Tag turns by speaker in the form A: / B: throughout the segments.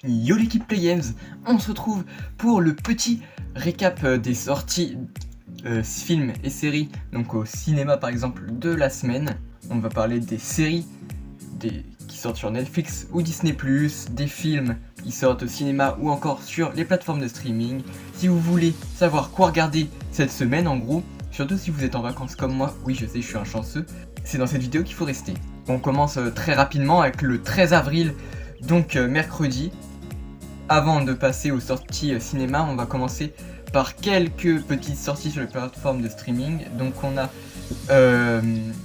A: Yo l'équipe Play Games, on se retrouve pour le petit récap des sorties films et séries, donc au cinéma par exemple de la semaine. On va parler des séries qui sortent sur Netflix ou Disney+, des films qui sortent au cinéma ou encore sur les plateformes de streaming. Si vous voulez savoir quoi regarder cette semaine en gros, surtout si vous êtes en vacances comme moi, oui je sais je suis un chanceux, c'est dans cette vidéo qu'il faut rester. On commence très rapidement avec le 13 avril, donc mercredi. Avant de passer aux sorties cinéma, on va commencer par quelques petites sorties sur les plateformes de streaming. Donc on a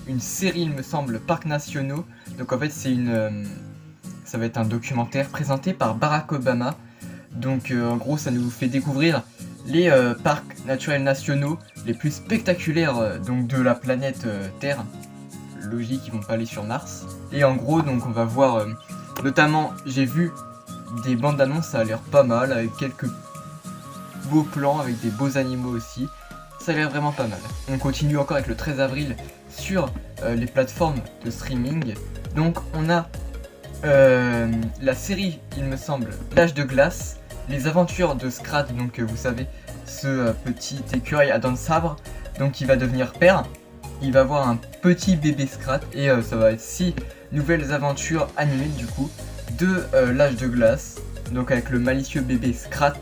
A: une série, il me semble, Parcs Nationaux. Donc en fait ça va être un documentaire présenté par Barack Obama. Donc en gros ça nous fait découvrir les parcs naturels nationaux les plus spectaculaires donc de la planète Terre. Logique, ils vont pas aller sur Mars. Et en gros donc on va voir notamment, j'ai vu des bandes d'annonces, ça a l'air pas mal, avec quelques beaux plans, avec des beaux animaux aussi. Ça a l'air vraiment pas mal. On continue encore avec le 13 avril sur les plateformes de streaming. Donc on a la série, il me semble, L'âge de glace, les aventures de Scrat, donc vous savez, ce petit écureuil à dents de sabre, donc il va devenir père. Il va avoir un petit bébé Scrat et ça va être 6 nouvelles aventures animées du coup de l'âge de glace, donc avec le malicieux bébé Scrat.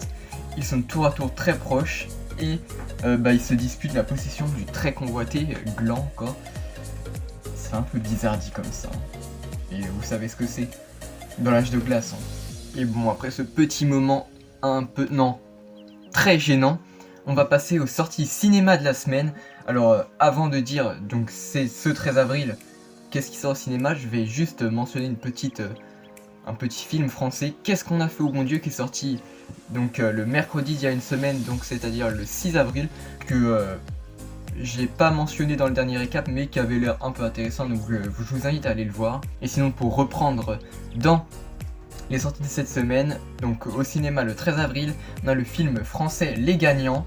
A: Ils sont tour à tour très proches et ils se disputent la possession du très convoité gland encore. C'est un peu bizarre dit comme ça. Et vous savez ce que c'est dans l'âge de glace. Et bon, après ce petit moment un peu, non, très gênant, on va passer aux sorties cinéma de la semaine. Alors avant de dire, donc c'est ce 13 avril, qu'est-ce qui sort au cinéma, je vais juste mentionner un petit film français, Qu'est-ce qu'on a fait au bon Dieu, qui est sorti donc le mercredi d'il y a une semaine, donc c'est-à-dire le 6 avril, que j'ai pas mentionné dans le dernier récap, mais qui avait l'air un peu intéressant, donc je vous invite à aller le voir. Et sinon, pour reprendre dans les sorties de cette semaine, donc au cinéma le 13 avril, on a le film français Les Gagnants,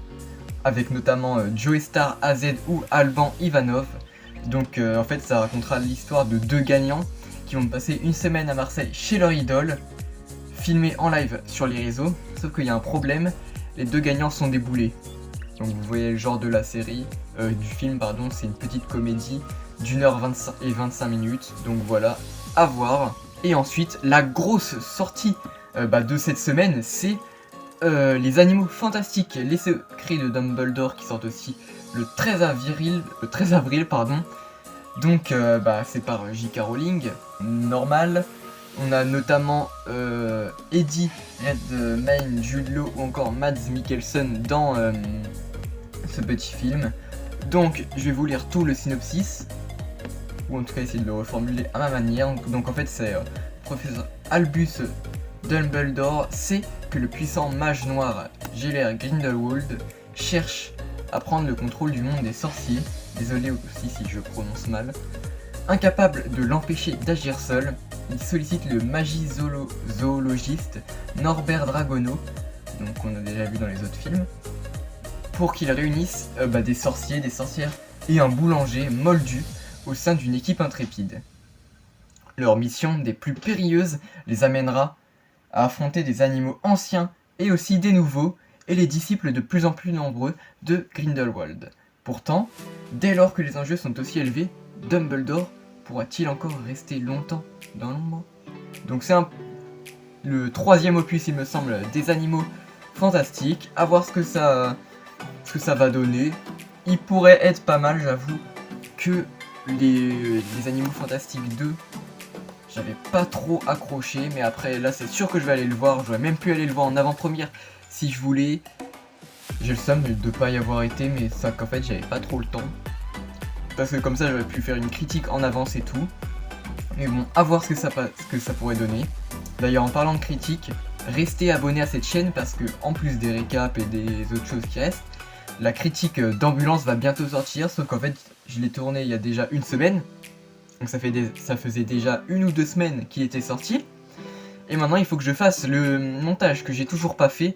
A: avec notamment Joey Star, AZ ou Alban Ivanov. Donc en fait ça racontera l'histoire de deux gagnants qui vont passer une semaine à Marseille chez leur idole, filmé en live sur les réseaux, sauf qu'il y a un problème, les deux gagnants sont déboulés. Donc vous voyez le genre de la série, du film pardon, c'est une petite comédie d'1h25 donc voilà, à voir. Et ensuite, la grosse sortie de cette semaine, c'est les animaux fantastiques, les secrets de Dumbledore qui sortent aussi le 13 avril, pardon. Donc c'est par J.K. Rowling, normal. On a notamment Eddie Redmayne, Jude Law ou encore Mads Mikkelsen dans ce petit film. Donc je vais vous lire tout le synopsis, ou en tout cas essayer de le reformuler à ma manière. Donc en fait c'est professeur Albus Dumbledore sait que le puissant mage noir Gellert Grindelwald cherche à prendre le contrôle du monde des sorciers. Désolé aussi si je prononce mal. Incapable de l'empêcher d'agir seul, il sollicite le zoologiste Norbert Dragono, donc on a déjà vu dans les autres films, pour qu'il réunisse des sorciers, des sorcières et un boulanger moldu au sein d'une équipe intrépide. Leur mission des plus périlleuses les amènera à affronter des animaux anciens et aussi des nouveaux, et les disciples de plus en plus nombreux de Grindelwald. Pourtant, dès lors que les enjeux sont aussi élevés, Dumbledore pourra-t-il encore rester longtemps dans l'ombre? Donc c'est le troisième opus, il me semble, des animaux fantastiques. À voir ce que ça va donner. Il pourrait être pas mal, j'avoue, que les animaux fantastiques 2, j'avais pas trop accroché, mais après là c'est sûr que je vais aller le voir. J'aurais même pu aller le voir en avant-première si je voulais. J'ai le seum de pas y avoir été, mais ça qu'en fait j'avais pas trop le temps. Parce que comme ça j'aurais pu faire une critique en avance et tout. Mais bon, à voir ce que ça pourrait donner. D'ailleurs en parlant de critique, restez abonnés à cette chaîne parce que en plus des récaps et des autres choses qui restent, la critique d'Ambulance va bientôt sortir, sauf qu'en fait je l'ai tournée il y a déjà une semaine. Donc ça faisait déjà 1 ou 2 semaines qu'il était sorti. Et maintenant il faut que je fasse le montage que j'ai toujours pas fait.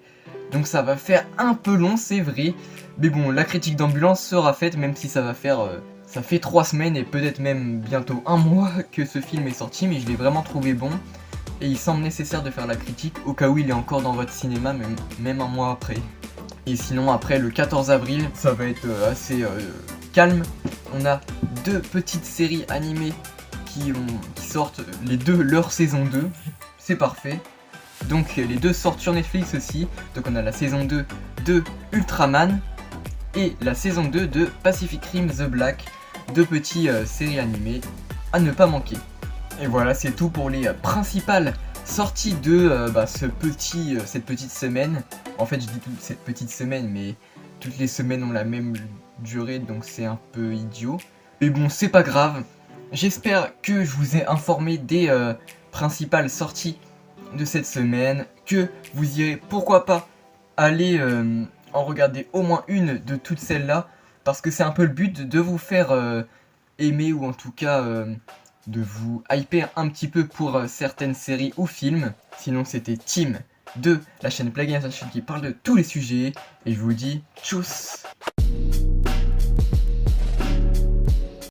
A: Donc ça va faire un peu long, c'est vrai. Mais bon, la critique d'Ambulance sera faite, même si ça va faire... ça fait 3 semaines et peut-être même bientôt 1 mois que ce film est sorti, mais je l'ai vraiment trouvé bon. et il semble nécessaire de faire la critique au cas où il est encore dans votre cinéma, même un mois après. Et sinon après le 14 avril, ça va être assez calme. On a 2 petites séries animées qui sortent les deux leur saison 2, c'est parfait. Donc les 2 sortent sur Netflix aussi, donc on a la saison 2 de Ultraman et la saison 2 de Pacific Rim The Black, 2 petites séries animées à ne pas manquer. Et voilà, c'est tout pour les principales sorties de cette petite semaine. En fait, je dis toute cette petite semaine, mais toutes les semaines ont la même durée, donc c'est un peu idiot. Mais bon, c'est pas grave. J'espère que je vous ai informé des principales sorties de cette semaine, que vous irez pourquoi pas aller en regarder au moins une de toutes celles-là, parce que c'est un peu le but de vous faire aimer, ou en tout cas de vous hyper un petit peu pour certaines séries ou films. Sinon c'était Tim de la chaîne Plug Games qui parle de tous les sujets, et je vous dis tchuss.